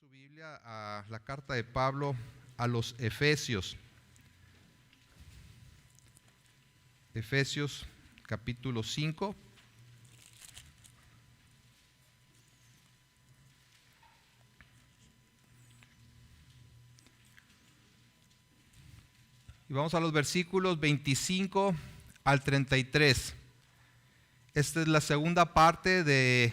su Biblia a la carta de Pablo a los Efesios. Efesios capítulo 5. Y vamos a los versículos 25 al 33. Esta es la segunda parte de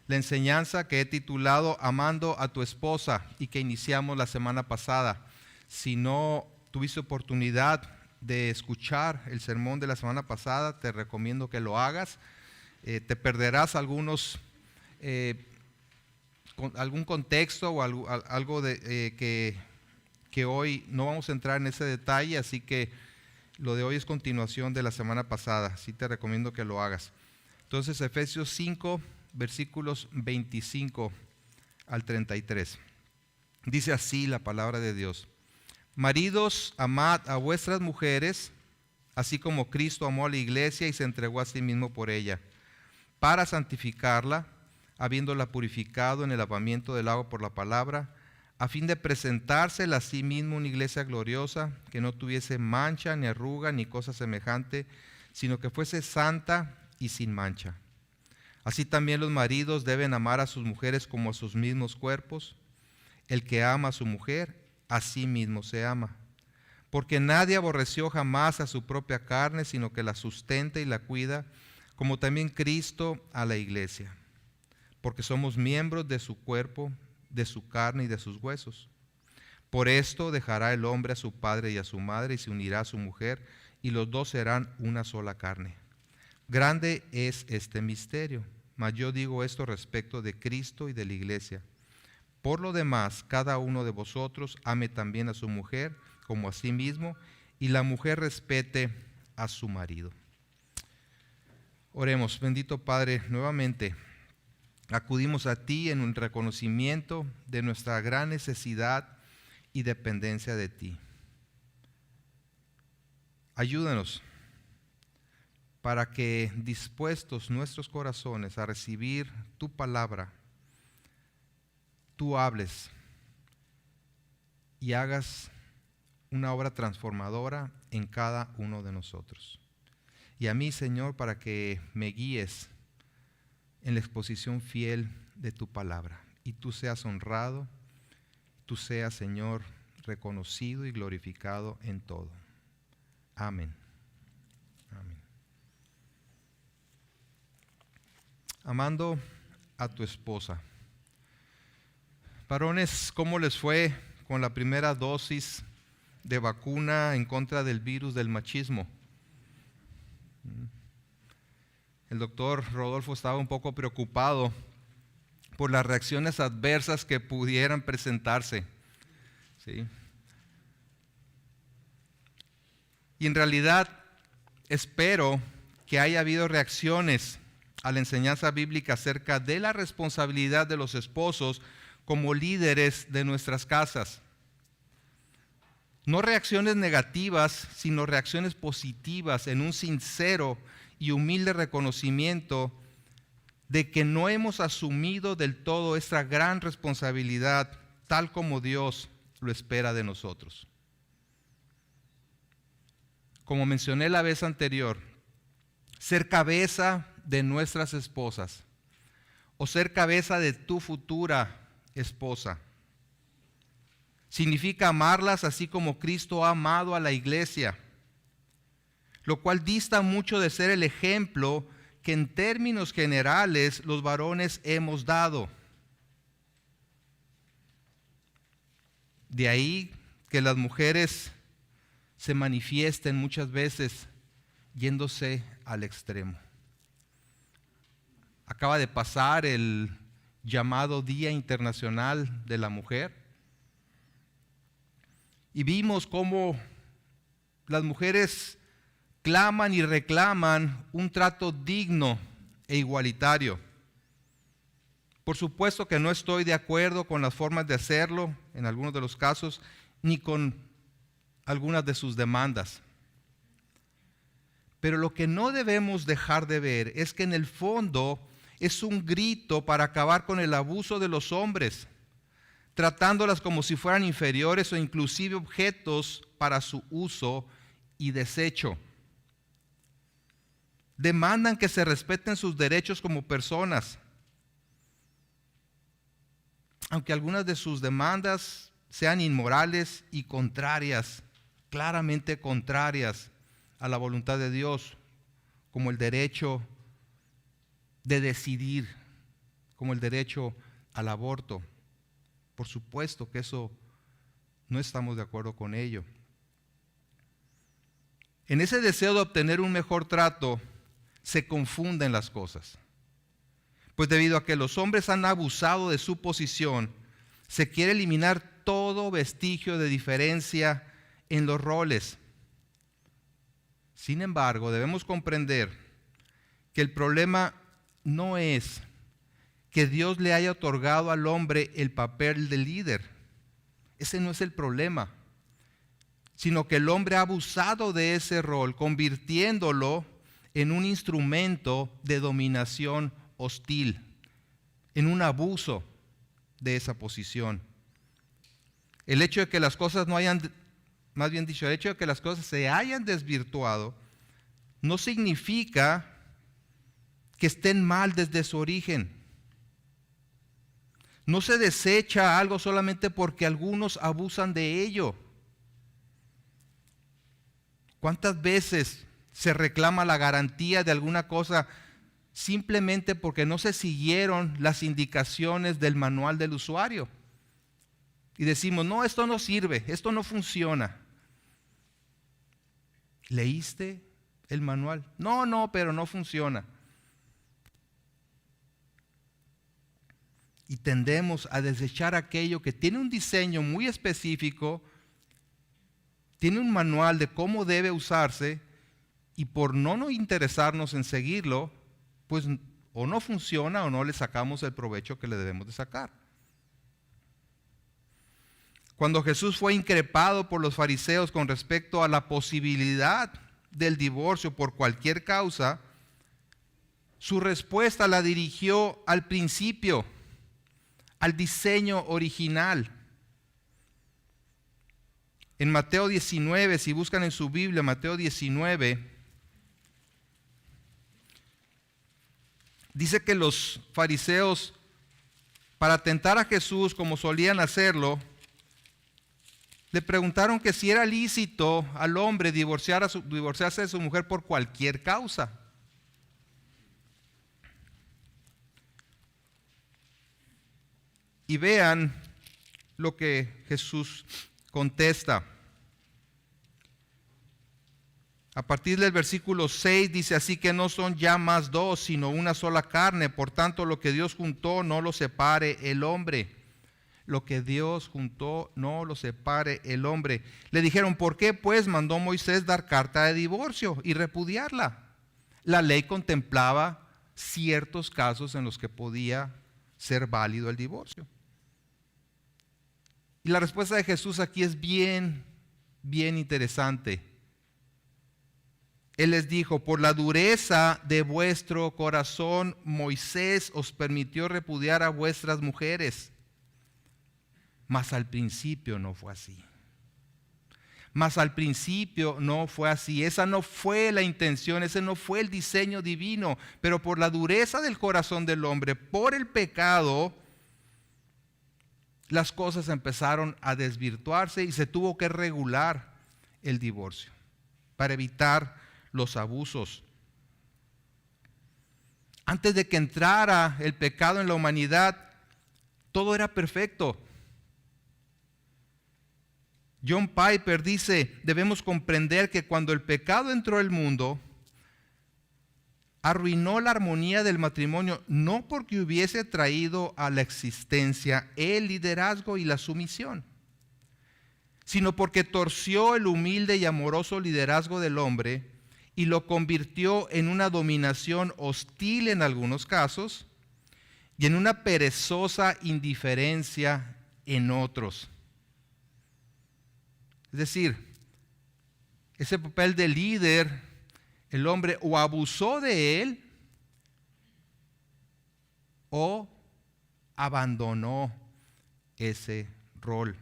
la enseñanza que he titulado Amando a tu esposa y que iniciamos la semana pasada. Si no tuviste oportunidad de escuchar el sermón de la semana pasada, te recomiendo que lo hagas. Te perderás algún contexto o algo que hoy no vamos a entrar en ese detalle, así que lo de hoy es continuación de la semana pasada. Sí te recomiendo que lo hagas. Entonces, Efesios 5, versículos 25 al 33. Dice así la palabra de Dios: Maridos, amad a vuestras mujeres, así como Cristo amó a la iglesia y se entregó a sí mismo por ella, para santificarla, habiéndola purificado en el lavamiento del agua por la palabra, a fin de presentársela a sí mismo una iglesia gloriosa, que no tuviese mancha, ni arruga, ni cosa semejante, sino que fuese santa y sin mancha. Así también los maridos deben amar a sus mujeres como a sus mismos cuerpos. El que ama a su mujer, a sí mismo se ama. Porque nadie aborreció jamás a su propia carne, sino que la sustenta y la cuida, como también Cristo a la iglesia. Porque somos miembros de su cuerpo, de su carne y de sus huesos. Por esto dejará el hombre a su padre y a su madre, y se unirá a su mujer, y los dos serán una sola carne. Grande es este misterio, mas yo digo esto respecto de Cristo y de la iglesia. Por lo demás, cada uno de vosotros ame también a su mujer como a sí mismo, y la mujer respete a su marido. Oremos. Bendito Padre, nuevamente acudimos a ti en un reconocimiento de nuestra gran necesidad y dependencia de ti. Ayúdanos para que, dispuestos nuestros corazones a recibir tu palabra, tú hables y hagas una obra transformadora en cada uno de nosotros. Y a mí, Señor, para que me guíes en la exposición fiel de tu palabra, y tú seas honrado, tú seas, Señor, reconocido y glorificado en todo. Amén. Amén. Amando a tu esposa. Varones, ¿cómo les fue con la primera dosis de vacuna en contra del virus del machismo? El doctor Rodolfo estaba un poco preocupado por las reacciones adversas que pudieran presentarse. ¿Sí? Y en realidad espero que haya habido reacciones a la enseñanza bíblica acerca de la responsabilidad de los esposos como líderes de nuestras casas. No reacciones negativas, sino reacciones positivas en un sincero y humilde reconocimiento de que no hemos asumido del todo esta gran responsabilidad tal como Dios lo espera de nosotros. Como mencioné la vez anterior, ser cabeza de nuestras esposas o ser cabeza de tu futura esposa significa amarlas así como Cristo ha amado a la iglesia, lo cual dista mucho de ser el ejemplo que en términos generales los varones hemos dado. De ahí que las mujeres se manifiesten muchas veces yéndose al extremo. Acaba de pasar el llamado Día Internacional de la Mujer y vimos cómo las mujeres claman y reclaman un trato digno e igualitario. Por supuesto que no estoy de acuerdo con las formas de hacerlo, en algunos de los casos, ni con algunas de sus demandas. Pero lo que no debemos dejar de ver es que en el fondo es un grito para acabar con el abuso de los hombres, tratándolas como si fueran inferiores o inclusive objetos para su uso y desecho. Demandan que se respeten sus derechos como personas, aunque algunas de sus demandas sean inmorales y contrarias, claramente contrarias a la voluntad de Dios, como el derecho de decidir, como el derecho al aborto. Por supuesto que eso no estamos de acuerdo con ello. En ese deseo de obtener un mejor trato, se confunden las cosas. Pues debido a que los hombres han abusado de su posición, se quiere eliminar todo vestigio de diferencia en los roles. Sin embargo, debemos comprender que el problema no es que Dios le haya otorgado al hombre el papel de líder. Ese no es el problema, sino que el hombre ha abusado de ese rol, convirtiéndolo en un instrumento de dominación hostil, en un abuso de esa posición. El hecho de que las cosas no hayan, más bien dicho, el hecho de que las cosas se hayan desvirtuado, no significa que estén mal desde su origen. No se desecha algo solamente porque algunos abusan de ello. ¿Cuántas veces se reclama la garantía de alguna cosa simplemente porque no se siguieron las indicaciones del manual del usuario? Y decimos, no, esto no sirve, esto no funciona. ¿Leíste el manual? No, pero no funciona. Y tendemos a desechar aquello que tiene un diseño muy específico, tiene un manual de cómo debe usarse, y por no interesarnos en seguirlo, pues o no funciona o no le sacamos el provecho que le debemos de sacar. Cuando Jesús fue increpado por los fariseos con respecto a la posibilidad del divorcio por cualquier causa, su respuesta la dirigió al principio, al diseño original. En Mateo 19, si buscan en su Biblia, Mateo 19, dice que los fariseos, para tentar a Jesús, como solían hacerlo, le preguntaron que si era lícito al hombre divorciarse de su mujer por cualquier causa. Y vean lo que Jesús contesta. A partir del versículo 6 dice, así que no son ya más dos, sino una sola carne. Por tanto, lo que Dios juntó, no lo separe el hombre. Lo que Dios juntó, no lo separe el hombre. Le dijeron, ¿por qué pues mandó Moisés dar carta de divorcio y repudiarla? La ley contemplaba ciertos casos en los que podía ser válido el divorcio. Y la respuesta de Jesús aquí es bien interesante. Él les dijo, por la dureza de vuestro corazón, Moisés os permitió repudiar a vuestras mujeres. Mas al principio no fue así. Esa no fue la intención, ese no fue el diseño divino. Pero por la dureza del corazón del hombre, por el pecado, las cosas empezaron a desvirtuarse y se tuvo que regular el divorcio para evitar los abusos. Antes de que entrara el pecado en la humanidad, todo era perfecto. John Piper dice, debemos comprender que cuando el pecado entró al mundo, arruinó la armonía del matrimonio, no porque hubiese traído a la existencia el liderazgo y la sumisión, sino porque torció el humilde y amoroso liderazgo del hombre y lo convirtió en una dominación hostil en algunos casos y en una perezosa indiferencia en otros. Es decir, ese papel de líder, el hombre o abusó de él o abandonó ese rol.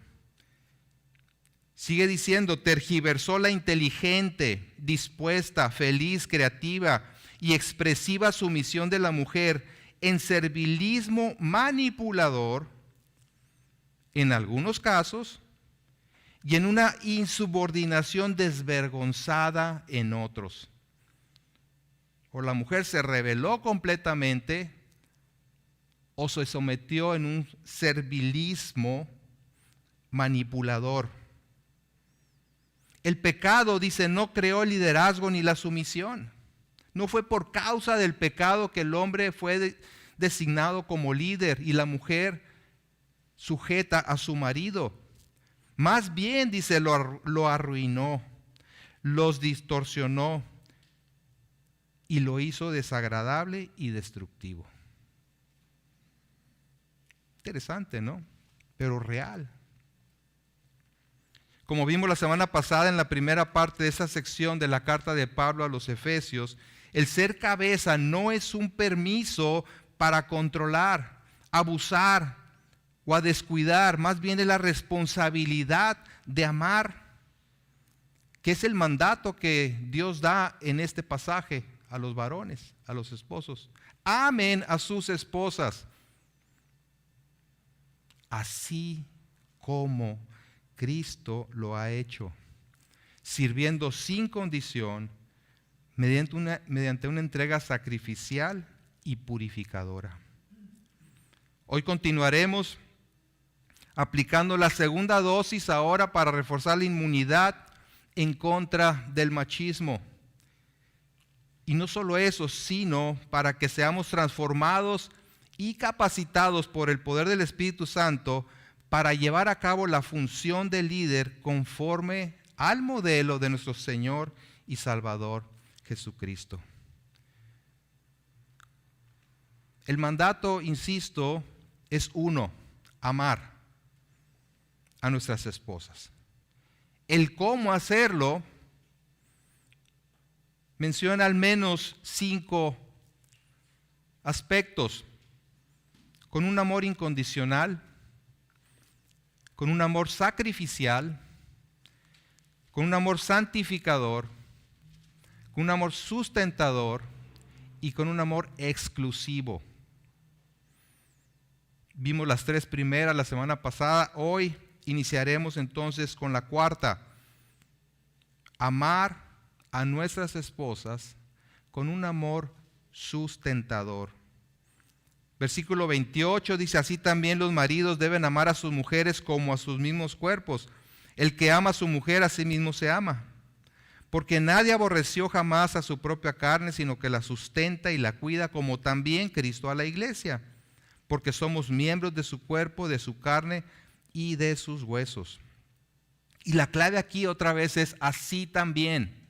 Sigue diciendo, tergiversó la inteligente, dispuesta, feliz, creativa y expresiva sumisión de la mujer en servilismo manipulador en algunos casos y en una insubordinación desvergonzada en otros. O la mujer se rebeló completamente o se sometió en un servilismo manipulador. El pecado, dice, no creó el liderazgo ni la sumisión. No fue por causa del pecado que el hombre fue designado como líder y la mujer sujeta a su marido. Más bien, dice, lo arruinó, los distorsionó y lo hizo desagradable y destructivo. Interesante, ¿no? Pero real. Como vimos la semana pasada en la primera parte de esa sección de la carta de Pablo a los Efesios, el ser cabeza no es un permiso para controlar, abusar o a descuidar, más bien es la responsabilidad de amar, que es el mandato que Dios da en este pasaje a los varones, a los esposos. Amen a sus esposas, así como Cristo lo ha hecho, sirviendo sin condición, mediante una entrega sacrificial y purificadora. Hoy continuaremos aplicando la segunda dosis ahora para reforzar la inmunidad en contra del machismo. Y no solo eso, sino para que seamos transformados y capacitados por el poder del Espíritu Santo para llevar a cabo la función de líder conforme al modelo de nuestro Señor y Salvador Jesucristo. El mandato, insisto, es uno: amar a nuestras esposas. El cómo hacerlo menciona al menos 5 aspectos: con un amor incondicional, con un amor sacrificial, con un amor santificador, con un amor sustentador y con un amor exclusivo. Vimos las 3 primeras la semana pasada. Hoy iniciaremos entonces con la cuarta: amar a nuestras esposas con un amor sustentador. Versículo 28 dice, así también los maridos deben amar a sus mujeres como a sus mismos cuerpos. El que ama a su mujer a sí mismo se ama. Porque nadie aborreció jamás a su propia carne, sino que la sustenta y la cuida, como también Cristo a la iglesia. Porque somos miembros de su cuerpo, de su carne y de sus huesos. Y la clave aquí otra vez es así también.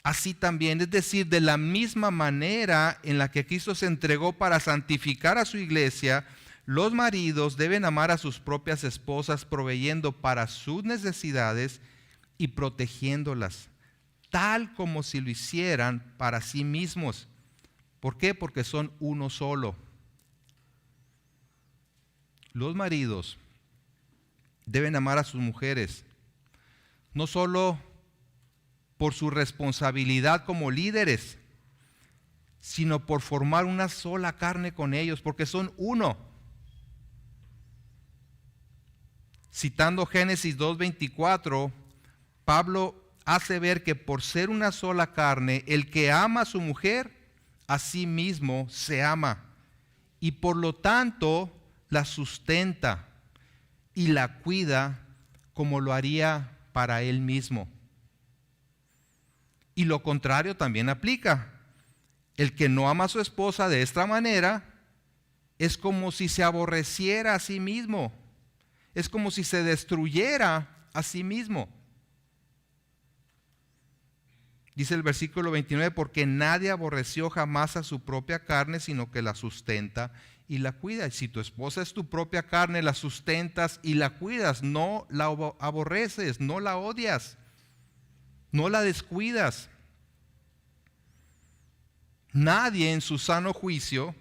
Así también, es decir, de la misma manera en la que Cristo se entregó para santificar a su iglesia, los maridos deben amar a sus propias esposas, proveyendo para sus necesidades y protegiéndolas, tal como si lo hicieran para sí mismos. ¿Por qué? Porque son uno solo. Los maridos deben amar a sus mujeres, no solo por su responsabilidad como líderes, sino por formar una sola carne con ellos, porque son uno. Citando Génesis 2:24, Pablo hace ver que por ser una sola carne, el que ama a su mujer, a sí mismo se ama, y por lo tanto la sustenta y la cuida como lo haría para él mismo. Y lo contrario también aplica. El que no ama a su esposa de esta manera es como si se aborreciera a sí mismo. Es como si se destruyera a sí mismo. Dice el versículo 29, porque nadie aborreció jamás a su propia carne, sino que la sustenta y la cuida. Y si tu esposa es tu propia carne, la sustentas y la cuidas, no la aborreces, no la odias, no la descuidas. Nadie en su sano juicio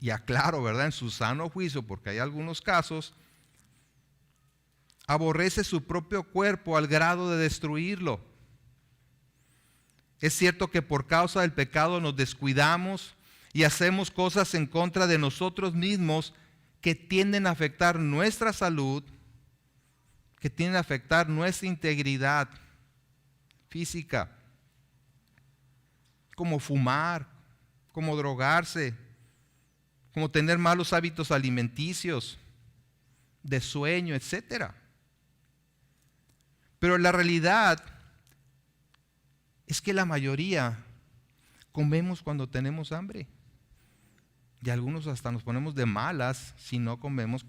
y aclaro, ¿verdad?, en su sano juicio, porque hay algunos casos, aborrece su propio cuerpo al grado de destruirlo. Es cierto que por causa del pecado nos descuidamos y hacemos cosas en contra de nosotros mismos que tienden a afectar nuestra salud, que tienden a afectar nuestra integridad física, como fumar, como drogarse, como tener malos hábitos alimenticios, de sueño, etcétera. Pero la realidad es que la mayoría comemos cuando tenemos hambre. Y algunos hasta nos ponemos de malas si no comemos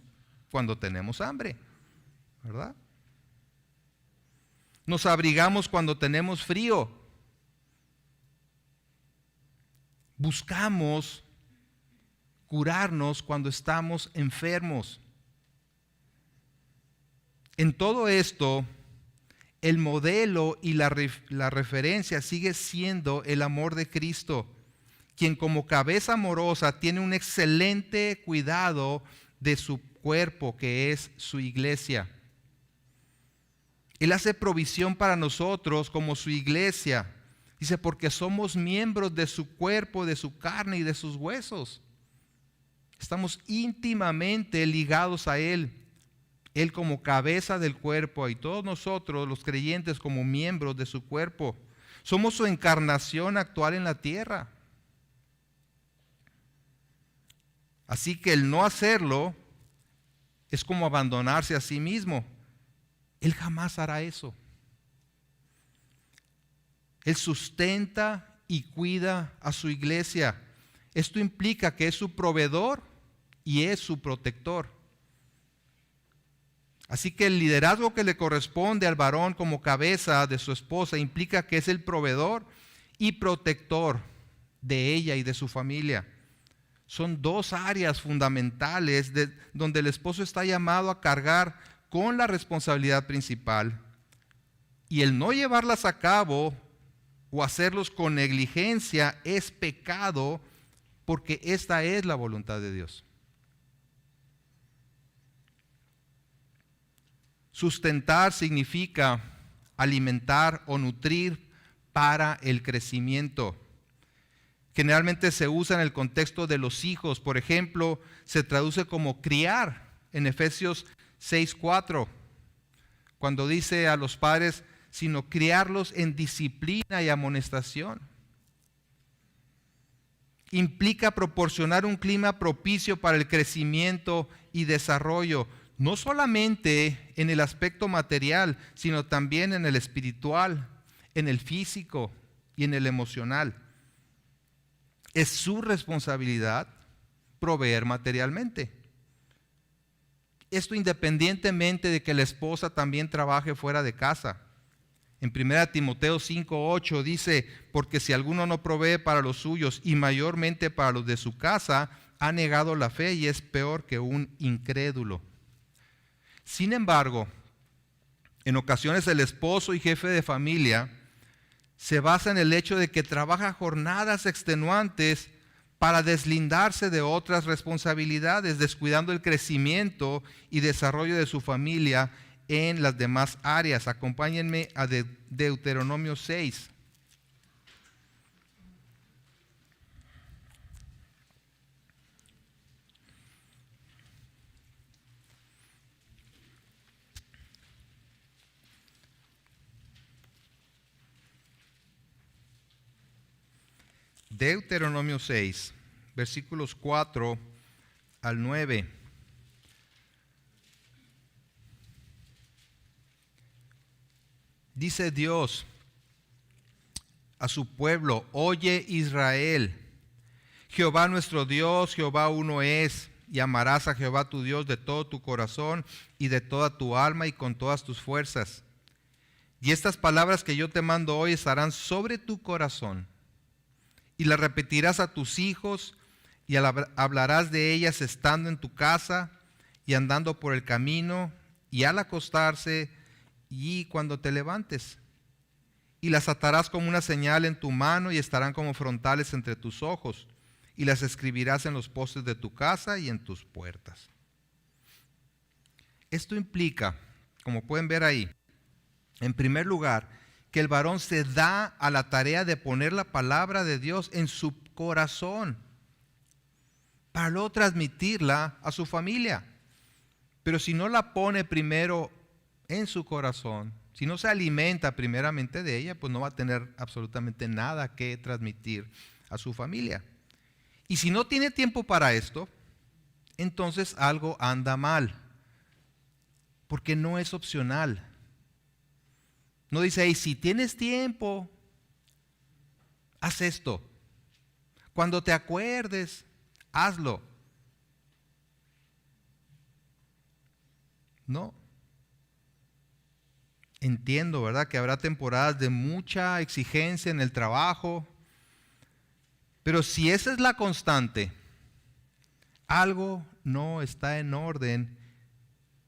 cuando tenemos hambre, ¿verdad? Nos abrigamos cuando tenemos frío. Buscamos curarnos cuando estamos enfermos. En todo esto, el modelo y la referencia sigue siendo el amor de Cristo, quien como cabeza amorosa tiene un excelente cuidado de su cuerpo, que es su iglesia. Él hace provisión para nosotros como su iglesia. Dice, porque somos miembros de su cuerpo, de su carne y de sus huesos. Estamos íntimamente ligados a Él. Él como cabeza del cuerpo y todos nosotros, los creyentes, como miembros de su cuerpo. Somos su encarnación actual en la tierra. Así que el no hacerlo es como abandonarse a sí mismo. Él jamás hará eso. Él sustenta y cuida a su iglesia. Esto implica que es su proveedor y es su protector. Así que el liderazgo que le corresponde al varón como cabeza de su esposa implica que es el proveedor y protector de ella y de su familia. Son dos áreas fundamentales donde el esposo está llamado a cargar con la responsabilidad principal, y el no llevarlas a cabo o hacerlos con negligencia es pecado, porque esta es la voluntad de Dios. Sustentar significa alimentar o nutrir para el crecimiento. Generalmente se usa en el contexto de los hijos. Por ejemplo, se traduce como criar en Efesios 6:4, cuando dice a los padres, sino criarlos en disciplina y amonestación. Implica proporcionar un clima propicio para el crecimiento y desarrollo, no solamente en el aspecto material, sino también en el espiritual, en el físico y en el emocional. Es su responsabilidad proveer materialmente. Esto independientemente de que la esposa también trabaje fuera de casa. En 1 Timoteo 5:8 dice, porque si alguno no provee para los suyos y mayormente para los de su casa, ha negado la fe y es peor que un incrédulo. Sin embargo, en ocasiones el esposo y jefe de familia se basa en el hecho de que trabaja jornadas extenuantes para deslindarse de otras responsabilidades, descuidando el crecimiento y desarrollo de su familia en las demás áreas. Acompáñenme a Deuteronomio 6. Deuteronomio 6, versículos 4 al 9. Dice Dios a su pueblo, oye Israel, Jehová nuestro Dios, Jehová uno es, y amarás a Jehová tu Dios de todo tu corazón y de toda tu alma y con todas tus fuerzas. Y estas palabras que yo te mando hoy estarán sobre tu corazón, y las repetirás a tus hijos, y hablarás de ellas estando en tu casa y andando por el camino y al acostarse y cuando te levantes. Y las atarás como una señal en tu mano y estarán como frontales entre tus ojos. y las escribirás en los postes de tu casa y en tus puertas. Esto implica, como pueden ver ahí, en primer lugar, que el varón se da a la tarea de poner la palabra de Dios en su corazón para luego transmitirla a su familia. Pero si no la pone primero en su corazón, si no se alimenta primeramente de ella, pues no va a tener absolutamente nada que transmitir a su familia. Y si no tiene tiempo para esto, entonces algo anda mal, porque no es opcional. No dice, hey, si tienes tiempo, haz esto. Cuando te acuerdes, hazlo. No. Entiendo, ¿verdad?, que habrá temporadas de mucha exigencia en el trabajo, pero si esa es la constante, algo no está en orden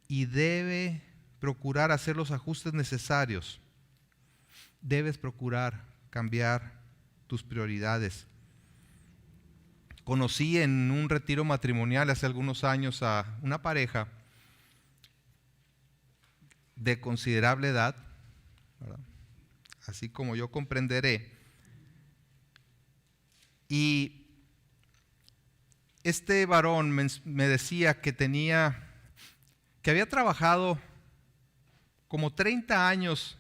y debe procurar hacer los ajustes necesarios. Debes procurar cambiar tus prioridades. Conocí en un retiro matrimonial hace algunos años a una pareja de considerable edad, ¿verdad?, así como yo comprenderé. Y este varón me decía que había trabajado como 30 años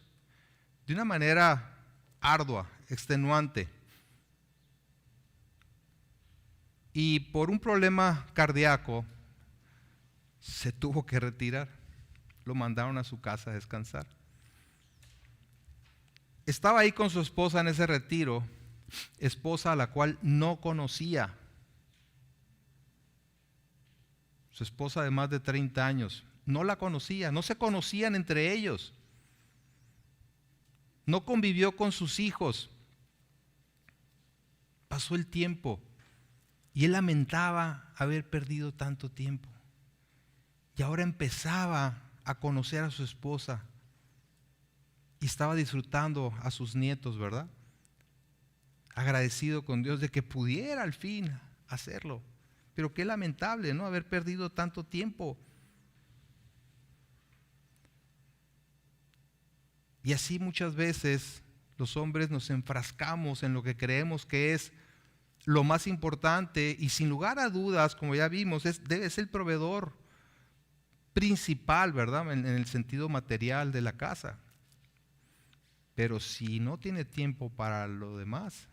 de una manera ardua, extenuante. Y por un problema cardíaco se tuvo que retirar. Lo mandaron a su casa a descansar. Estaba ahí con su esposa en ese retiro, esposa a la cual no conocía. Su esposa de más de 30 años, no la conocía, no se conocían entre ellos. No convivió con sus hijos. Pasó el tiempo y él lamentaba haber perdido tanto tiempo. Y ahora empezaba a conocer a su esposa y estaba disfrutando a sus nietos, ¿verdad? Agradecido con Dios de que pudiera al fin hacerlo. Pero qué lamentable, ¿no?, haber perdido tanto tiempo. Y así muchas veces los hombres nos enfrascamos en lo que creemos que es lo más importante y sin lugar a dudas, como ya vimos, es el proveedor principal, ¿verdad?, en el sentido material de la casa. Pero si no tiene tiempo para lo demás,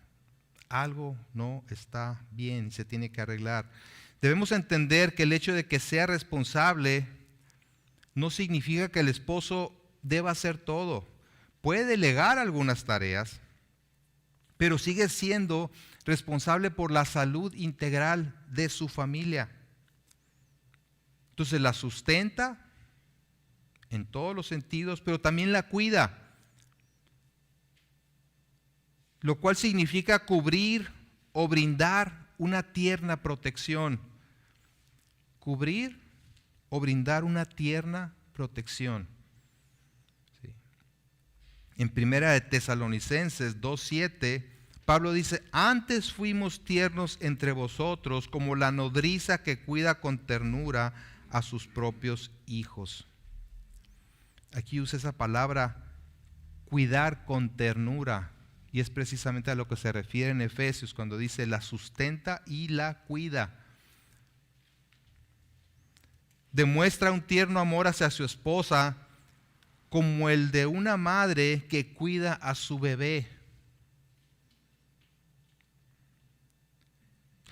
algo no está bien y se tiene que arreglar. Debemos entender que el hecho de que sea responsable no significa que el esposo deba hacer todo. Puede delegar algunas tareas, pero sigue siendo responsable por la salud integral de su familia. Entonces la sustenta en todos los sentidos, pero también la cuida, lo cual significa cubrir o brindar una tierna protección. Cubrir o brindar una tierna protección. Sí. En Primera de Tesalonicenses 2:7, Pablo dice, antes fuimos tiernos entre vosotros como la nodriza que cuida con ternura a sus propios hijos. Aquí usa esa palabra, cuidar con ternura, y es precisamente a lo que se refiere en Efesios cuando dice la sustenta y la cuida. Demuestra un tierno amor hacia su esposa como el de una madre que cuida a su bebé.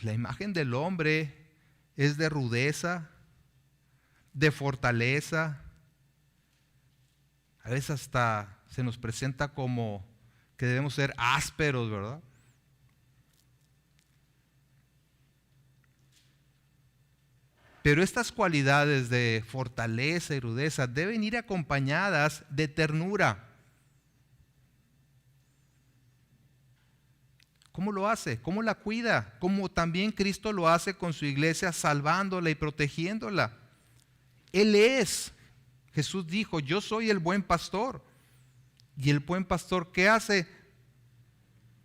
La imagen del hombre es de rudeza, de fortaleza. A veces hasta se nos presenta como que debemos ser ásperos, ¿verdad? Pero estas cualidades de fortaleza y rudeza deben ir acompañadas de ternura. ¿Cómo lo hace? ¿Cómo la cuida? Como también Cristo lo hace con su iglesia, salvándola y protegiéndola. Él es. Jesús dijo, yo soy el buen pastor. Y el buen pastor, ¿qué hace?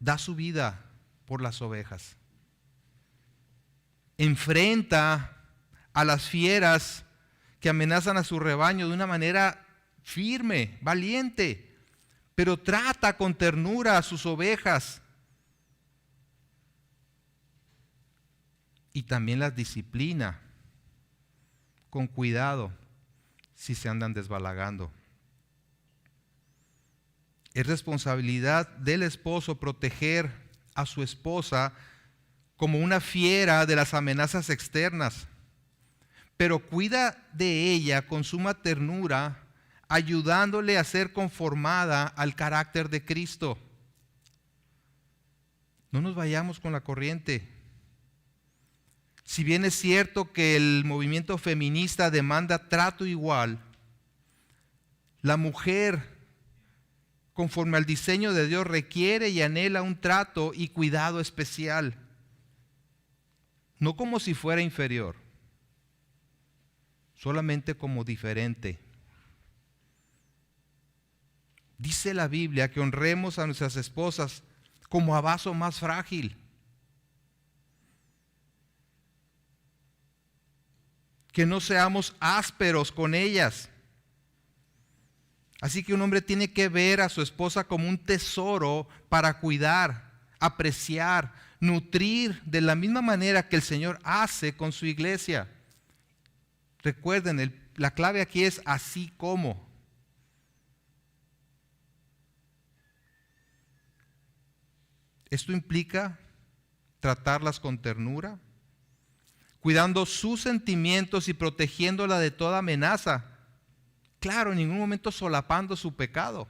Da su vida por las ovejas. enfrenta a las fieras que amenazan a su rebaño de una manera firme, valiente, pero trata con ternura a sus ovejas y también las disciplina con cuidado si se andan desbalagando. Es responsabilidad del esposo proteger a su esposa como una fiera de las amenazas externas, pero cuida de ella con suma ternura, ayudándole a ser conformada al carácter de Cristo. No nos vayamos con la corriente. Si bien es cierto que el movimiento feminista demanda trato igual, la mujer, conforme al diseño de Dios, requiere y anhela un trato y cuidado especial, no como si fuera inferior, solamente como diferente. Dice la Biblia que honremos a nuestras esposas como a vaso más frágil, que no seamos ásperos con ellas. Así que un hombre tiene que ver a su esposa como un tesoro para cuidar, apreciar, nutrir de la misma manera que el Señor hace con su iglesia. Recuerden, la clave aquí es así como. Esto implica tratarlas con ternura, cuidando sus sentimientos y protegiéndola de toda amenaza. Claro, en ningún momento solapando su pecado.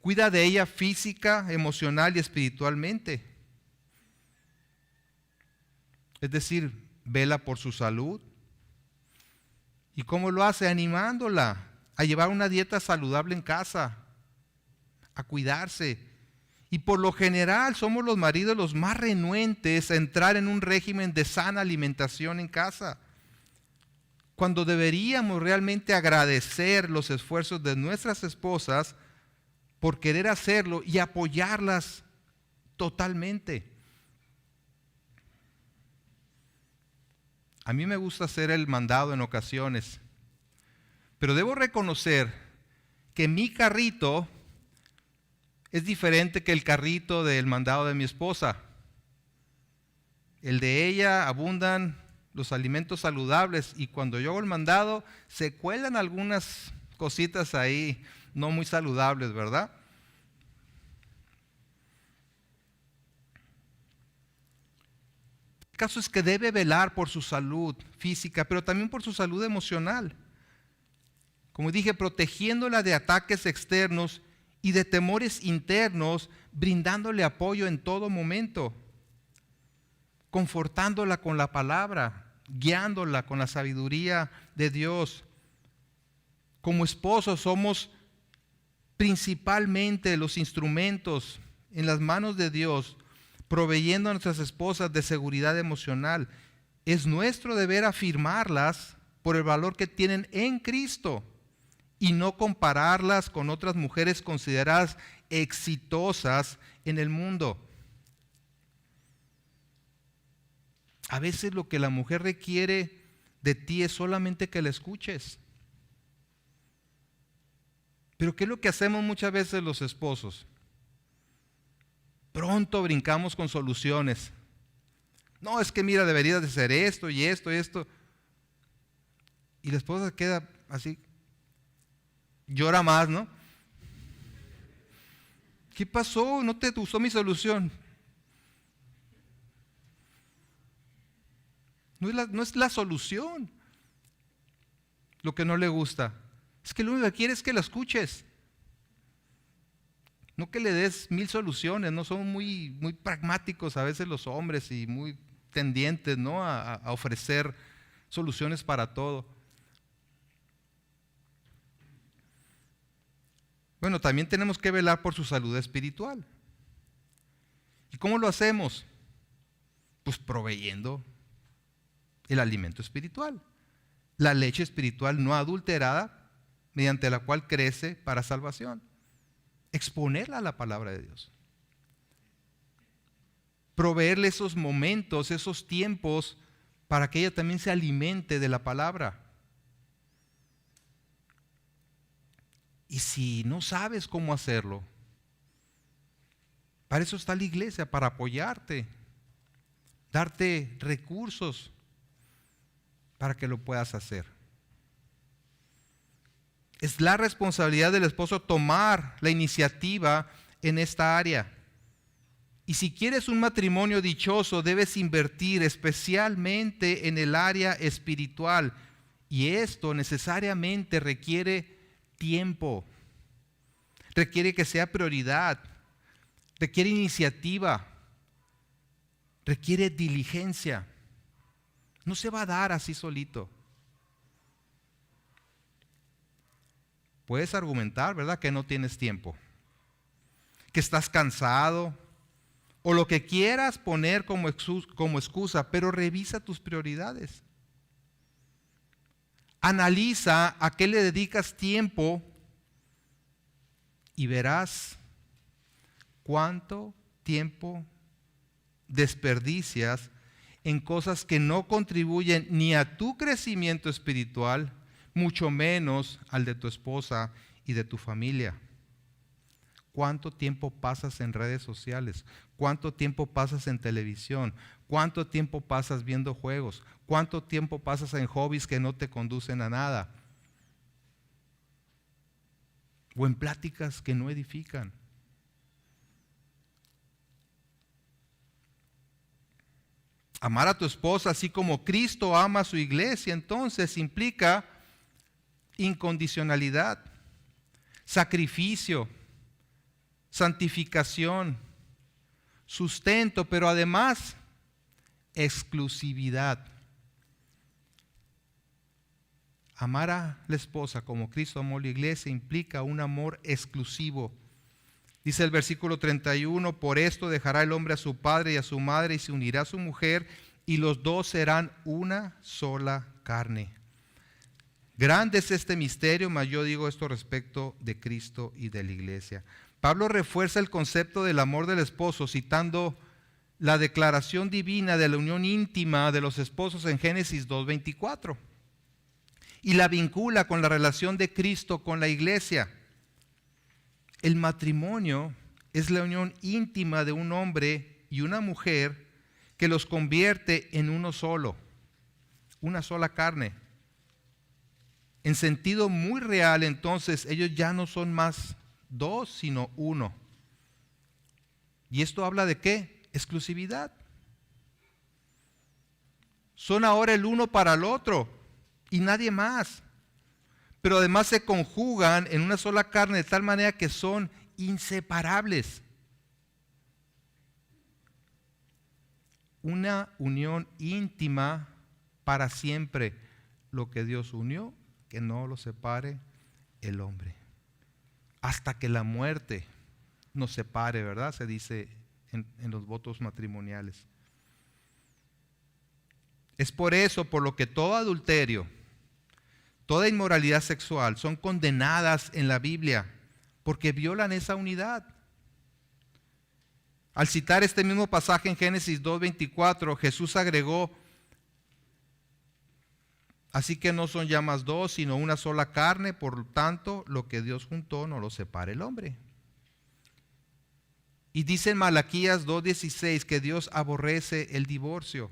Cuida de ella física, emocional y espiritualmente. Es decir, vela por su salud. ¿Y cómo lo hace? Animándola a llevar una dieta saludable en casa, a cuidarse. Y por lo general somos los maridos los más renuentes a entrar en un régimen de sana alimentación en casa, cuando deberíamos realmente agradecer los esfuerzos de nuestras esposas por querer hacerlo y apoyarlas totalmente. A mí me gusta hacer el mandado en ocasiones, pero debo reconocer que mi carrito es diferente que el carrito del mandado de mi esposa. El de ella abundan los alimentos saludables y cuando yo hago el mandado se cuelan algunas cositas ahí no muy saludables, ¿verdad? El caso es que debe velar por su salud física, pero también por su salud emocional. Como dije, protegiéndola de ataques externos y de temores internos, brindándole apoyo en todo momento, confortándola con la palabra, guiándola con la sabiduría de Dios. Como esposos somos principalmente los instrumentos en las manos de Dios, proveyendo a nuestras esposas de seguridad emocional. Es nuestro deber afirmarlas por el valor que tienen en Cristo y no compararlas con otras mujeres consideradas exitosas en el mundo. A veces lo que la mujer requiere de ti es solamente que la escuches. Pero ¿qué es lo que hacemos muchas veces los esposos? Pronto brincamos con soluciones. No, es que mira, deberías de hacer esto y esto y esto. Y la esposa queda así, llora más, ¿no? ¿Qué pasó? ¿No te gustó mi solución? No es la solución lo que no le gusta. Es que lo único que quiere es que la escuches. No que le des 1000 soluciones. No son muy pragmáticos a veces los hombres y muy tendientes, ¿no? a ofrecer soluciones para todo. Bueno, también tenemos que velar por su salud espiritual. ¿Y cómo lo hacemos? Pues proveyendo el alimento espiritual, la leche espiritual no adulterada, mediante la cual crece para salvación. Exponerla a la palabra de Dios. proveerle esos momentos, esos tiempos, para que ella también se alimente de la palabra. Y si no sabes cómo hacerlo, para eso está la iglesia, para apoyarte, darte recursos para que lo puedas hacer. Es la responsabilidad del esposo tomar la iniciativa en esta área. Y si quieres un matrimonio dichoso, debes invertir especialmente en el área espiritual. Y esto necesariamente requiere tiempo, requiere que sea prioridad, requiere iniciativa, requiere diligencia. No se va a dar así solito. Puedes argumentar, ¿verdad?, que no tienes tiempo, que estás cansado, o lo que quieras poner como excusa, pero revisa tus prioridades. Analiza a qué le dedicas tiempo y verás cuánto tiempo desperdicias en cosas que no contribuyen ni a tu crecimiento espiritual, mucho menos al de tu esposa y de tu familia. ¿Cuánto tiempo pasas en redes sociales? ¿Cuánto tiempo pasas en televisión? ¿Cuánto tiempo pasas viendo juegos? ¿Cuánto tiempo pasas en hobbies que no te conducen a nada? ¿O en pláticas que no edifican? Amar a tu esposa así como Cristo ama a su iglesia, entonces implica incondicionalidad, sacrificio, santificación, sustento, pero además exclusividad. Amar a la esposa como Cristo amó a la iglesia implica un amor exclusivo. Dice el versículo 31, por esto dejará el hombre a su padre y a su madre y se unirá a su mujer y los dos serán una sola carne. Grande es este misterio, mas yo digo esto respecto de Cristo y de la iglesia. Pablo refuerza el concepto del amor del esposo citando la declaración divina de la unión íntima de los esposos en Génesis 2:24 y la vincula con la relación de Cristo con la iglesia. El matrimonio es la unión íntima de un hombre y una mujer que los convierte en uno solo, una sola carne. En sentido muy real, entonces, ellos ya no son más dos, sino uno. ¿Y esto habla de qué? Exclusividad. Son ahora el uno para el otro y nadie más. Pero además se conjugan en una sola carne de tal manera que son inseparables. Una unión íntima para siempre. Lo que Dios unió, que no lo separe el hombre. Hasta que la muerte nos separe, ¿verdad? Se dice en los votos matrimoniales. Es por eso, por lo que todo adulterio, toda inmoralidad sexual son condenadas en la Biblia, porque violan esa unidad. Al citar este mismo pasaje en Génesis 2:24, Jesús agregó, así que no son ya más dos, sino una sola carne, por lo tanto, lo que Dios juntó no lo separe el hombre. Y dice en Malaquías 2:16 que Dios aborrece el divorcio.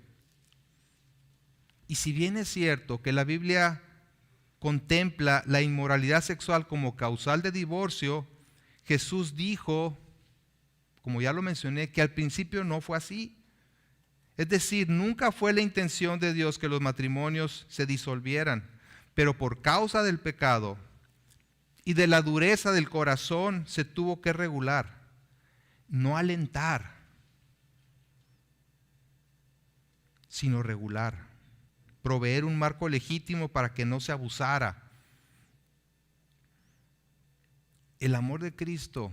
Y si bien es cierto que la Biblia contempla la inmoralidad sexual como causal de divorcio, Jesús dijo, como ya lo mencioné, que al principio no fue así. Es decir, nunca fue la intención de Dios que los matrimonios se disolvieran, pero por causa del pecado y de la dureza del corazón se tuvo que regular, no alentar, sino regular, proveer un marco legítimo para que no se abusara. El amor de Cristo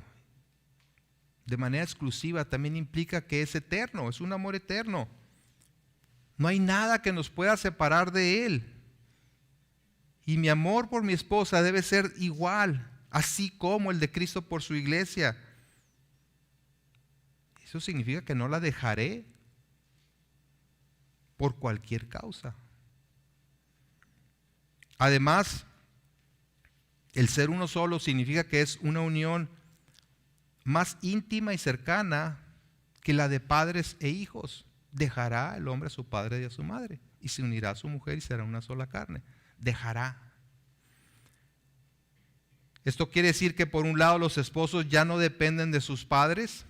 de manera exclusiva también implica que es eterno, es un amor eterno. No hay nada que nos pueda separar de Él. Y mi amor por mi esposa debe ser igual, así como el de Cristo por su iglesia. Eso significa que no la dejaré por cualquier causa. Además, el ser uno solo significa que es una unión más íntima y cercana que la de padres e hijos. Dejará el hombre a su padre y a su madre y se unirá a su mujer y será una sola carne. Dejará. Esto quiere decir que por un lado los esposos ya no dependen de sus padres.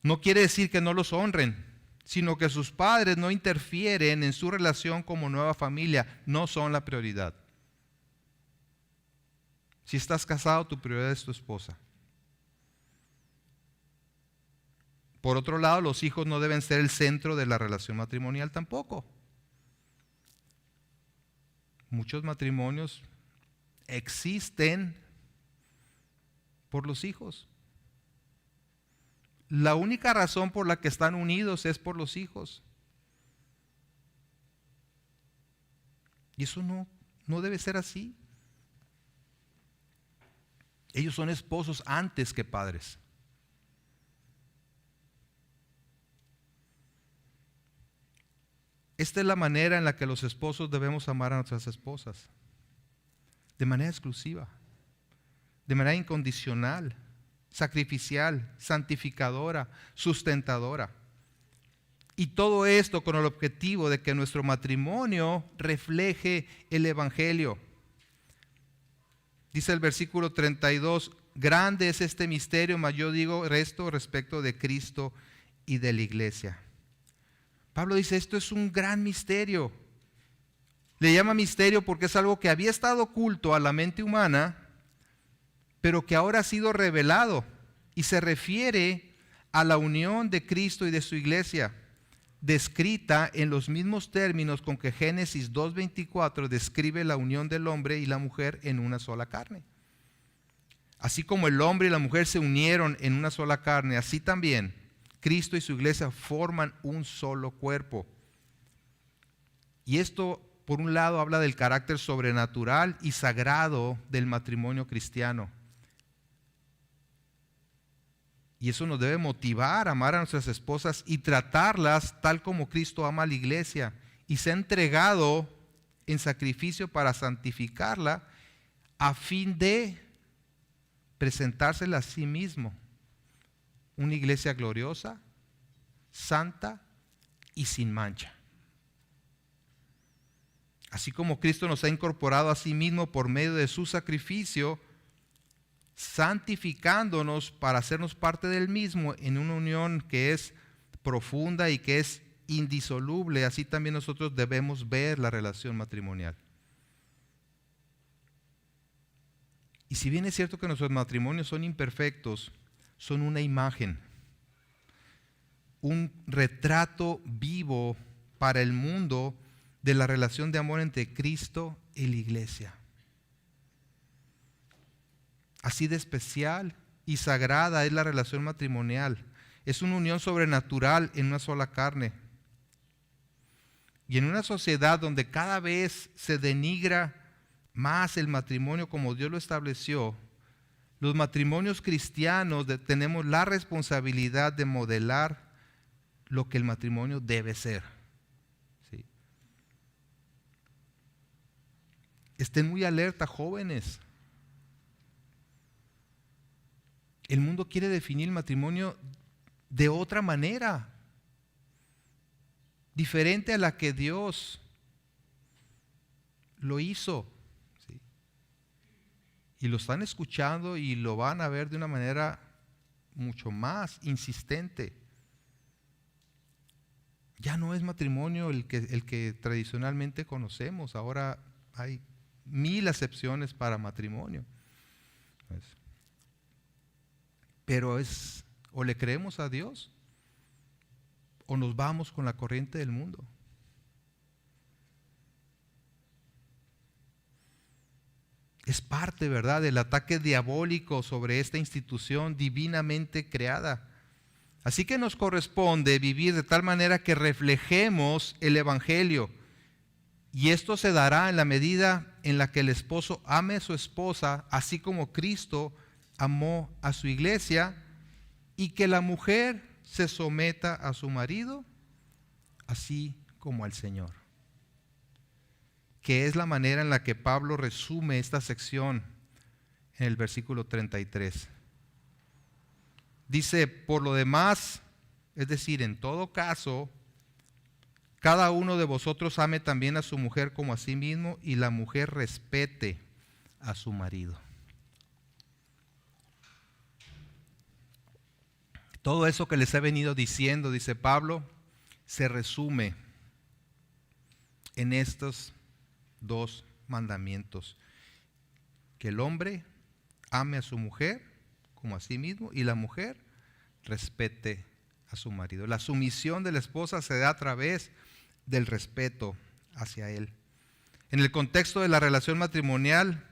No quiere decir que no los honren, sino que sus padres no interfieren en su relación como nueva familia, no son la prioridad. Si estás casado, tu prioridad es tu esposa. Por otro lado, los hijos no deben ser el centro de la relación matrimonial tampoco. Muchos matrimonios existen por los hijos. La única razón por la que están unidos es por los hijos. Y eso no debe ser así. Ellos son esposos antes que padres. Esta es la manera en la que los esposos debemos amar a nuestras esposas. De manera exclusiva, de manera incondicional, sacrificial, santificadora, sustentadora. Y todo esto con el objetivo de que nuestro matrimonio refleje el Evangelio. Dice el versículo 32, grande es este misterio, mas yo digo esto respecto de Cristo y de la iglesia. Pablo dice, esto es un gran misterio. Le llama misterio porque es algo que había estado oculto a la mente humana, pero que ahora ha sido revelado y se refiere a la unión de Cristo y de su iglesia, descrita en los mismos términos con que Génesis 2:24 describe la unión del hombre y la mujer en una sola carne. Así como el hombre y la mujer se unieron en una sola carne, así también Cristo y su iglesia forman un solo cuerpo. Y esto, por un lado, habla del carácter sobrenatural y sagrado del matrimonio cristiano. Y eso nos debe motivar a amar a nuestras esposas y tratarlas tal como Cristo ama a la iglesia y se ha entregado en sacrificio para santificarla a fin de presentársela a sí mismo. Una iglesia gloriosa, santa y sin mancha. Así como Cristo nos ha incorporado a sí mismo por medio de su sacrificio, santificándonos para hacernos parte del mismo en una unión que es profunda y que es indisoluble, así también nosotros debemos ver la relación matrimonial. Y si bien es cierto que nuestros matrimonios son imperfectos, son una imagen, un retrato vivo para el mundo de la relación de amor entre Cristo y la iglesia. Así de especial y sagrada es la relación matrimonial. Es una unión sobrenatural en una sola carne. Y en una sociedad donde cada vez se denigra más el matrimonio como Dios lo estableció, los matrimonios cristianos tenemos la responsabilidad de modelar lo que el matrimonio debe ser. ¿Sí? Estén muy alerta, jóvenes. El mundo quiere definir el matrimonio de otra manera, diferente a la que Dios lo hizo. ¿Sí? Y lo están escuchando y lo van a ver de una manera mucho más insistente. Ya no es matrimonio el que tradicionalmente conocemos. Ahora hay 1000 acepciones para matrimonio. Pero o le creemos a Dios o nos vamos con la corriente del mundo. Es parte, ¿verdad?, del ataque diabólico sobre esta institución divinamente creada. Así que nos corresponde vivir de tal manera que reflejemos el Evangelio. Y esto se dará en la medida en la que el esposo ame a su esposa, así como Cristo amó a su iglesia, y que la mujer se someta a su marido, así como al Señor. Que es la manera en la que Pablo resume esta sección en el versículo 33. Dice, por lo demás, es decir, en todo caso, cada uno de vosotros ame también a su mujer como a sí mismo, y la mujer respete a su marido. Todo eso que les he venido diciendo, dice Pablo, se resume en estos dos mandamientos: que el hombre ame a su mujer como a sí mismo y la mujer respete a su marido. La sumisión de la esposa se da a través del respeto hacia él. En el contexto de la relación matrimonial,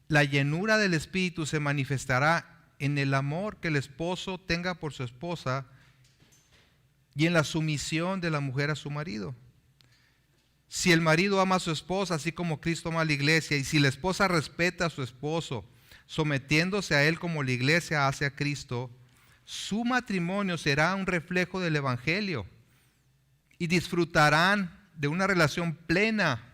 la llenura del Espíritu se manifestará en el amor que el esposo tenga por su esposa y en la sumisión de la mujer a su marido. Si el marido ama a su esposa, así como Cristo ama a la iglesia, y si la esposa respeta a su esposo, sometiéndose a él como la iglesia hace a Cristo, su matrimonio será un reflejo del Evangelio y disfrutarán de una relación plena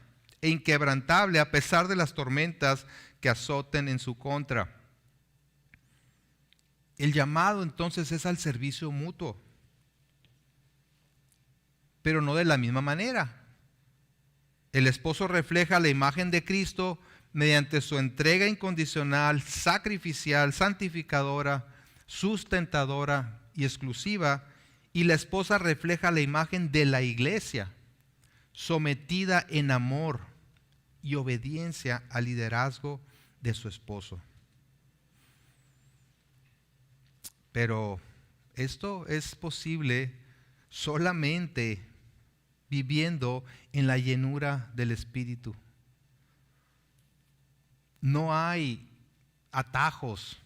e inquebrantable a pesar de las tormentas que azoten en su contra. El llamado entonces es al servicio mutuo, pero no de la misma manera. El esposo refleja la imagen de Cristo mediante su entrega incondicional, sacrificial, santificadora, sustentadora y exclusiva, y la esposa refleja la imagen de la iglesia, sometida en amor y obediencia al liderazgo de su esposo. Pero esto es posible solamente viviendo en la llenura del Espíritu. No hay atajos,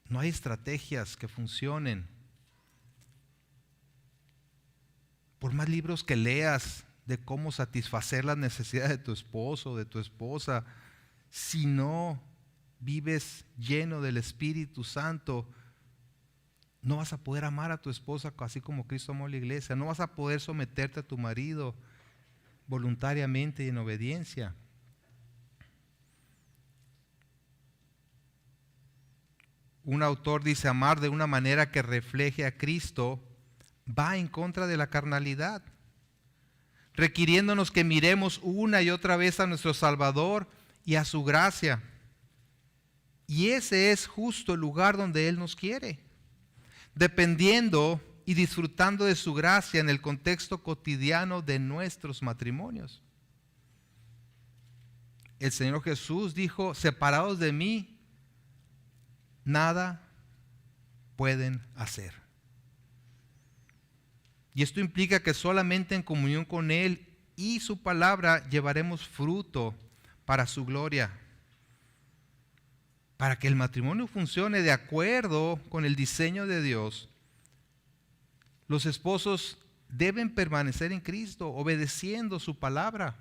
no hay estrategias que funcionen. Por más libros que leas de cómo satisfacer las necesidades de tu esposo o de tu esposa, si no vives lleno del Espíritu Santo, no vas a poder amar a tu esposa así como Cristo amó a la iglesia. No vas a poder someterte a tu marido voluntariamente y en obediencia. Un autor dice: amar de una manera que refleje a Cristo va en contra de la carnalidad, requiriéndonos que miremos una y otra vez a nuestro Salvador y a su gracia. Y ese es justo el lugar donde Él nos quiere, dependiendo y disfrutando de su gracia en el contexto cotidiano de nuestros matrimonios. El Señor Jesús dijo: separados de mí, nada pueden hacer. Y esto implica que solamente en comunión con Él y su palabra llevaremos fruto para su gloria. Para que el matrimonio funcione de acuerdo con el diseño de Dios, los esposos deben permanecer en Cristo, obedeciendo su palabra.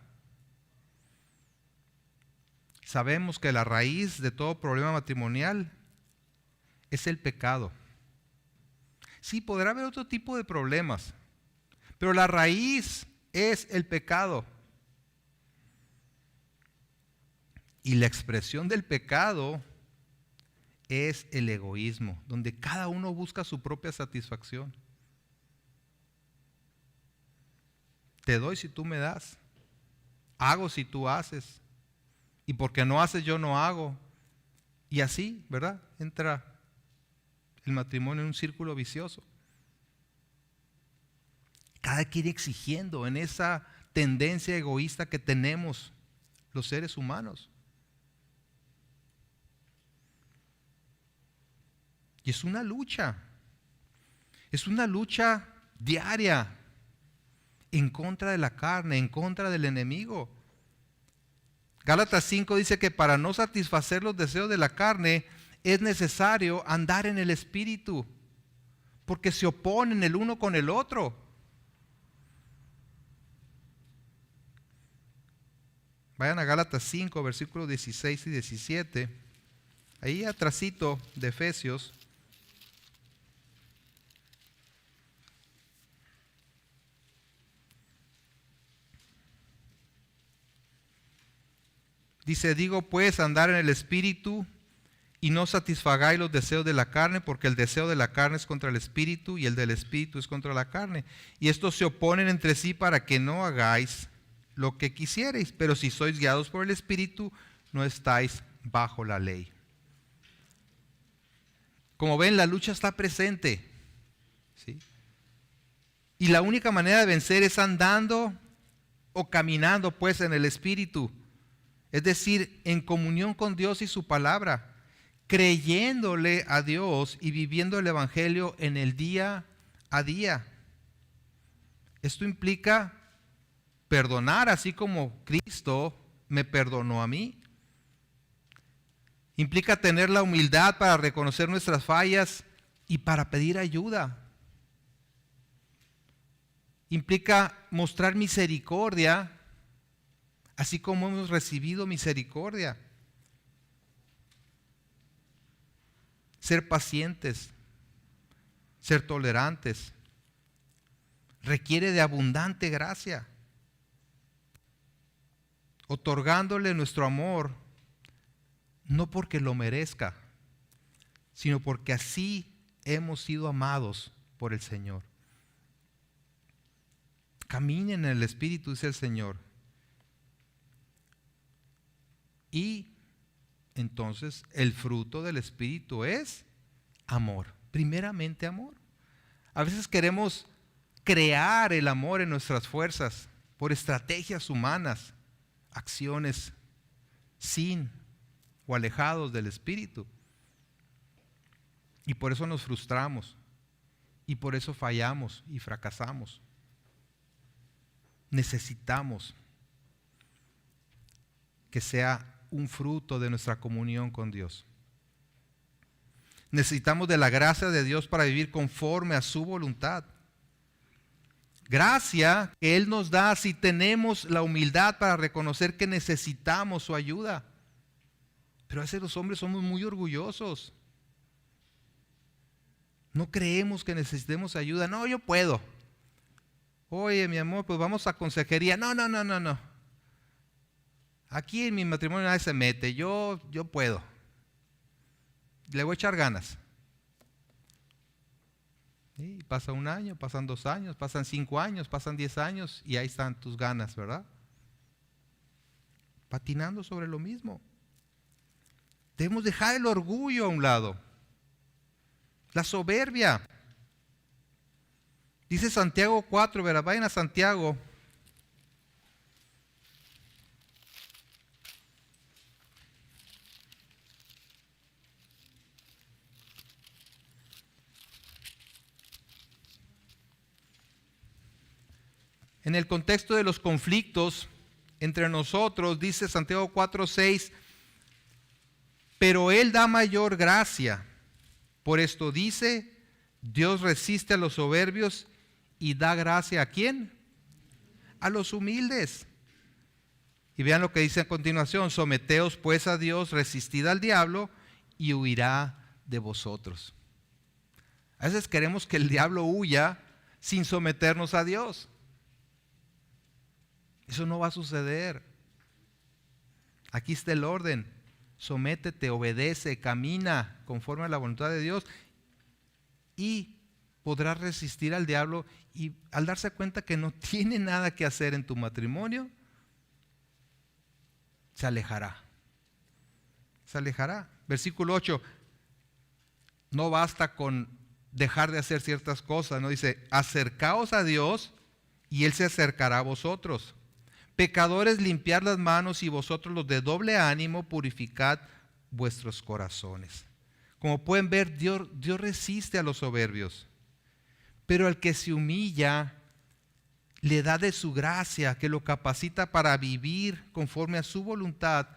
Sabemos que la raíz de todo problema matrimonial es el pecado. Sí, podrá haber otro tipo de problemas, pero la raíz es el pecado. Y la expresión del pecado es el egoísmo, donde cada uno busca su propia satisfacción. Te doy si tú me das, hago si tú haces, y porque no haces yo no hago. Y así, ¿verdad? Entra el matrimonio en un círculo vicioso. Cada quien exigiendo en esa tendencia egoísta que tenemos los seres humanos. Y es una lucha diaria en contra de la carne, en contra del enemigo. Gálatas 5 dice que para no satisfacer los deseos de la carne es necesario andar en el Espíritu, porque se oponen el uno con el otro. Vayan a Gálatas 5, versículos 16 y 17. ahí atrasito de Efesios. Dice, digo pues, andar en el Espíritu y no satisfagáis los deseos de la carne, porque el deseo de la carne es contra el Espíritu y el del Espíritu es contra la carne. Y estos se oponen entre sí para que no hagáis lo que quisierais. Pero si sois guiados por el Espíritu, no estáis bajo la ley. Como ven, la lucha está presente, ¿sí? Y la única manera de vencer es andando o caminando pues en el Espíritu. Es decir, en comunión con Dios y su palabra, creyéndole a Dios y viviendo el Evangelio en el día a día. Esto implica perdonar así como Cristo me perdonó a mí. Implica tener la humildad para reconocer nuestras fallas y para pedir ayuda. Implica mostrar misericordia, así como hemos recibido misericordia. Ser pacientes, ser tolerantes, requiere de abundante gracia, otorgándole nuestro amor, no porque lo merezca, sino porque así hemos sido amados por el Señor. Caminen en el Espíritu, dice el Señor. Y entonces el fruto del Espíritu es amor. Primeramente amor. A veces queremos crear el amor en nuestras fuerzas por estrategias humanas, acciones sin o alejados del Espíritu. Y por eso nos frustramos. Y por eso fallamos y fracasamos. Necesitamos que sea un fruto de nuestra comunión con Dios. Necesitamos de la gracia de Dios para vivir conforme a su voluntad. Gracia que Él nos da si tenemos la humildad para reconocer que necesitamos su ayuda. Pero a veces los hombres somos muy orgullosos. No creemos que necesitemos ayuda. No, yo puedo. Oye, mi amor, pues vamos a consejería. No. Aquí en mi matrimonio nadie se mete. Yo puedo. Le voy a echar ganas. Y pasa un año, pasan 2 años, pasan 5 años, pasan 10 años y ahí están tus ganas, ¿verdad? Patinando sobre lo mismo. Debemos dejar el orgullo a un lado. La soberbia. Dice Santiago 4, ¿verdad? Vayan a Santiago. En el contexto de los conflictos entre nosotros, dice Santiago 4:6, pero Él da mayor gracia. Por esto dice, Dios resiste a los soberbios y da gracia ¿a quién? A los humildes. Y vean lo que dice a continuación, someteos pues a Dios, resistid al diablo y huirá de vosotros. A veces queremos que el diablo huya sin someternos a Dios. Eso no va a suceder. Aquí está el orden. Sométete, obedece, camina conforme a la voluntad de Dios y podrás resistir al diablo, y al darse cuenta que no tiene nada que hacer en tu matrimonio, se alejará. Se alejará. Versículo 8. No basta con dejar de hacer ciertas cosas, ¿no? Dice, acercaos a Dios y Él se acercará a vosotros. Pecadores, limpiad las manos, y vosotros los de doble ánimo, purificad vuestros corazones. Como pueden ver, Dios resiste a los soberbios, pero al que se humilla, le da de su gracia, que lo capacita para vivir conforme a su voluntad,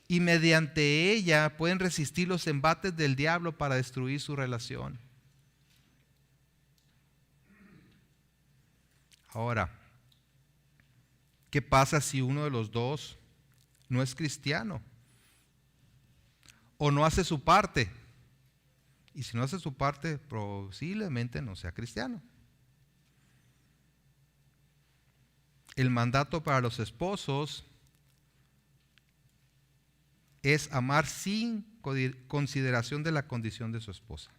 y mediante ella pueden resistir los embates del diablo para destruir su relación. Ahora, ¿qué pasa si uno de los dos no es cristiano? o no hace su parte. Y si no hace su parte, posiblemente no sea cristiano. El mandato para los esposos es amar sin consideración de la condición de su esposa.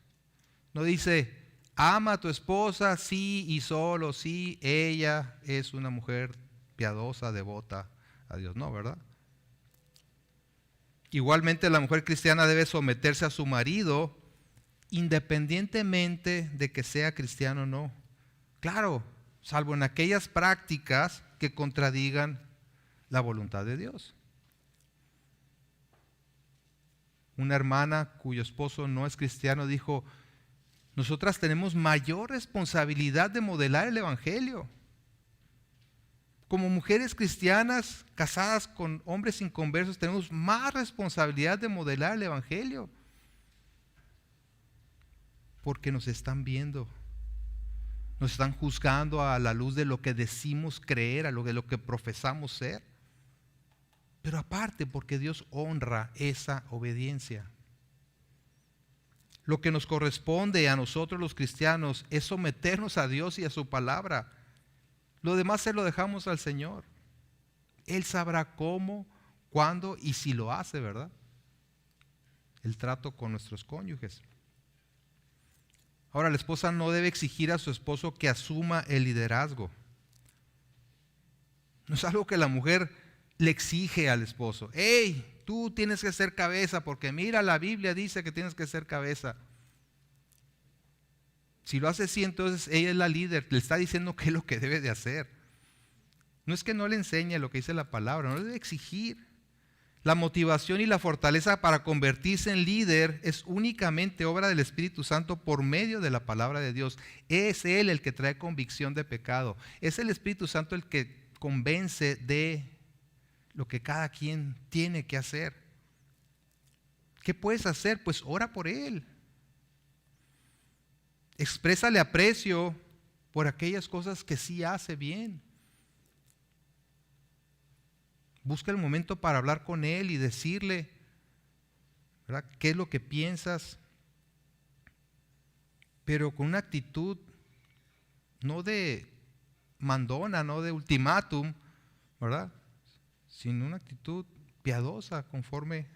No dice, ama a tu esposa sí y solo si ella es una mujer piadosa, devota a Dios. No, ¿verdad? Igualmente la mujer cristiana debe someterse a su marido independientemente de que sea cristiano o no. Claro, salvo en aquellas prácticas que contradigan la voluntad de Dios. Una hermana cuyo esposo no es cristiano dijo, nosotras tenemos mayor responsabilidad de modelar el evangelio. Como mujeres cristianas casadas con hombres inconversos tenemos más responsabilidad de modelar el evangelio. Porque nos están viendo, nos están juzgando a la luz de lo que decimos creer, de lo que profesamos ser. Pero aparte, porque Dios honra esa obediencia. Lo que nos corresponde a nosotros los cristianos es someternos a Dios y a su palabra. Lo demás se lo dejamos al Señor. Él sabrá cómo, cuándo y si lo hace, ¿verdad? El trato con nuestros cónyuges. Ahora, la esposa no debe exigir a su esposo que asuma el liderazgo. No es algo que la mujer le exige al esposo. ¡Hey! Tú tienes que ser cabeza porque mira, la Biblia dice que tienes que ser cabeza. Si lo hace así, entonces ella es la líder, le está diciendo qué es lo que debe de hacer. No es que no le enseñe lo que dice la palabra, no le debe exigir. La motivación y la fortaleza para convertirse en líder es únicamente obra del Espíritu Santo por medio de la palabra de Dios. Es Él el que trae convicción de pecado. Es el Espíritu Santo el que convence de lo que cada quien tiene que hacer. ¿Qué puedes hacer? Pues ora por él. Exprésale aprecio por aquellas cosas que sí hace bien. Busca el momento para hablar con él y decirle, ¿verdad?, qué es lo que piensas, pero con una actitud no de mandona, no de ultimátum, ¿verdad?, sino una actitud piadosa conforme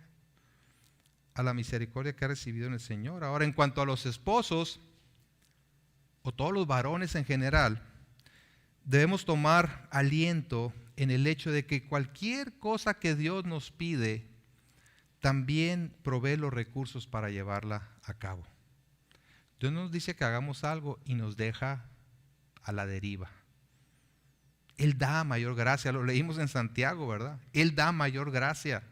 a la misericordia que ha recibido en el Señor. Ahora, en cuanto a los esposos, o todos los varones en general, debemos tomar aliento en el hecho de que cualquier cosa que Dios nos pide, también provee los recursos para llevarla a cabo. Dios nos dice que hagamos algo y nos deja a la deriva. Él da mayor gracia, lo leímos en Santiago, ¿verdad? Él da mayor gracia.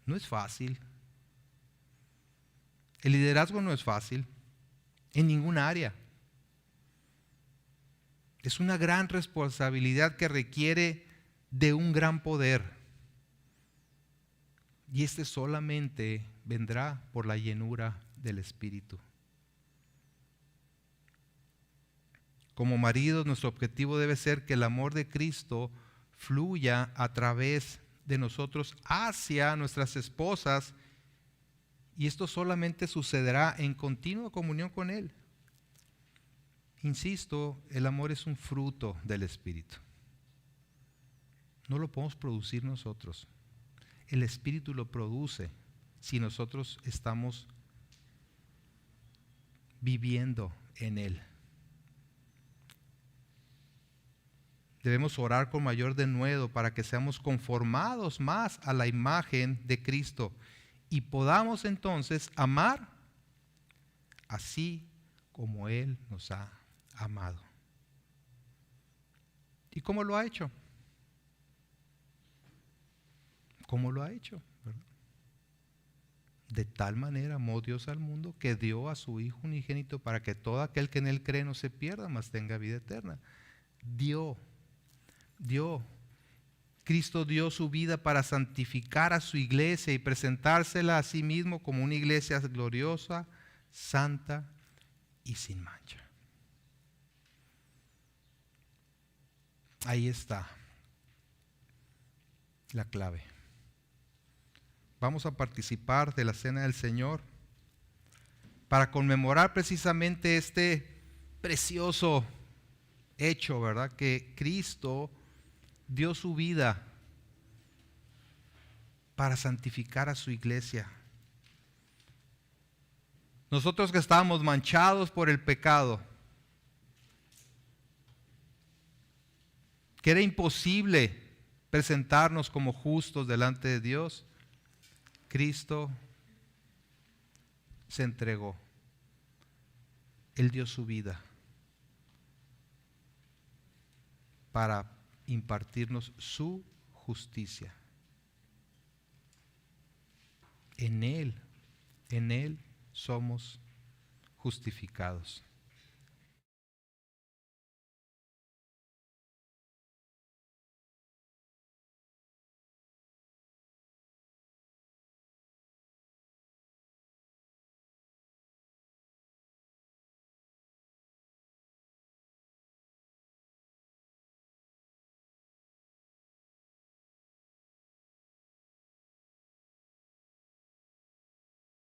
No es fácil. El liderazgo no es fácil en ningún área. Es una gran responsabilidad que requiere de un gran poder. Y este solamente vendrá por la llenura del Espíritu. Como maridos, nuestro objetivo debe ser que el amor de Cristo fluya a través de nosotros hacia nuestras esposas, y esto solamente sucederá en continua comunión con Él. Insisto, el amor es un fruto del Espíritu. No lo podemos producir nosotros. El Espíritu lo produce si nosotros estamos viviendo en Él. Debemos orar con mayor denuedo para que seamos conformados más a la imagen de Cristo y podamos entonces amar así como Él nos ha amado. ¿Y cómo lo ha hecho? ¿Cómo lo ha hecho? ¿Verdad? De tal manera amó Dios al mundo que dio a su Hijo unigénito para que todo aquel que en Él cree no se pierda, mas tenga vida eterna. Dio. Cristo dio su vida para santificar a su iglesia y presentársela a sí mismo como una iglesia gloriosa, santa y sin mancha. Ahí está la clave. vamos a participar de la Cena del Señor para conmemorar precisamente este precioso hecho, ¿verdad? Que Cristo dio su vida para santificar a su iglesia. Nosotros que estábamos manchados por el pecado, que era imposible presentarnos como justos delante de Dios, Cristo se entregó. Él dio su vida para impartirnos su justicia. En Él somos justificados.